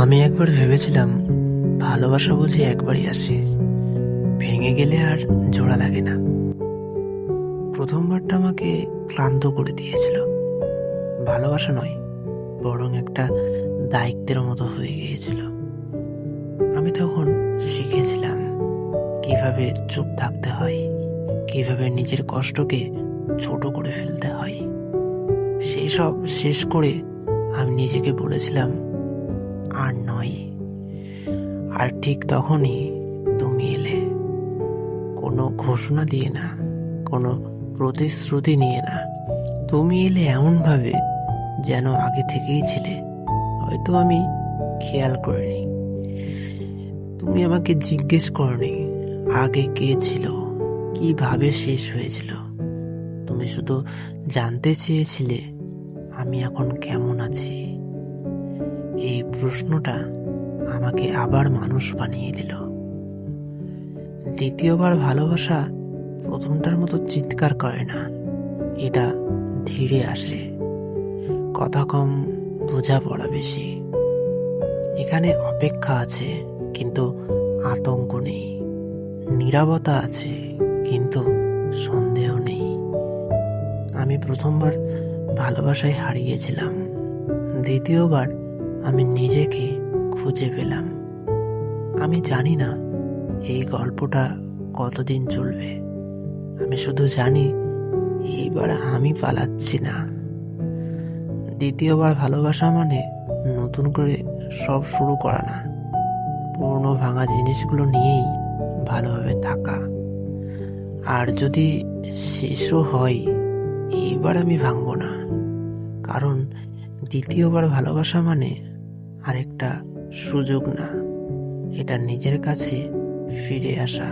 আমি একবার ভেবেছিলাম ভালোবাসা বুঝি একবারই আসে, ভেঙে গেলে আর জোড়া লাগে না। প্রথমবারটা আমাকে ক্লান্ত করে দিয়েছিল। ভালোবাসা নয়, বরং একটা দায়িত্বের মতো হয়ে গিয়েছিল। আমি তখন শিখেছিলাম কিভাবে চুপ থাকতে হয়, কিভাবে নিজের কষ্টকে ছোট করে ফেলতে হয়। সেই সব শেষ করে আমি নিজেকে বলেছিলাম, আর নয়। আর ঠিক তখনই তুমি এলে, কোনো ঘোষণা দিয়ে না, কোনো প্রতিশ্রুতি নিয়ে না। তুমি এলে এমন ভাবে যেন আগে থেকেই ছিলে, হয়তো আমি খেয়াল করিনি। তুমি আমাকে জিজ্ঞেস করনি আগে কে ছিল, কিভাবে শেষ হয়েছিল। তুমি শুধু জানতে চেয়েছিলে আমি এখন কেমন আছি। এই প্রশ্নটা আমাকে আবার মানুষ বানিয়ে দিল। দ্বিতীয়বার ভালোবাসা প্রথমটার মতো চিৎকার করে না, এটা ধীরে আসে। কথা কম, বোঝাপড়া বেশি। এখানে অপেক্ষা আছে কিন্তু আতঙ্ক নেই, নীরবতা আছে কিন্তু সন্দেহ নেই। আমি প্রথমবার ভালোবাসায় হারিয়েছিলাম, দ্বিতীয়বার আমি নিজেকে খুঁজে পেলাম। আমি জানি না এই গল্পটা কতদিন চলবে, আমি শুধু জানি এইবার আমি পালাচ্ছি না। দ্বিতীয়বার ভালোবাসা মানে নতুন করে সব শুরু করা না, পুরনো ভাঙা জিনিসগুলো নিয়েই ভালোভাবে থাকা। আর যদি শেষও হয়, এইবার আমি ভাঙবো না, কারণ দ্বিতীয়বার ভালোবাসা মানে আরেকটা সুযোগ না, এটা নিজের কাছে ফিরে আসা।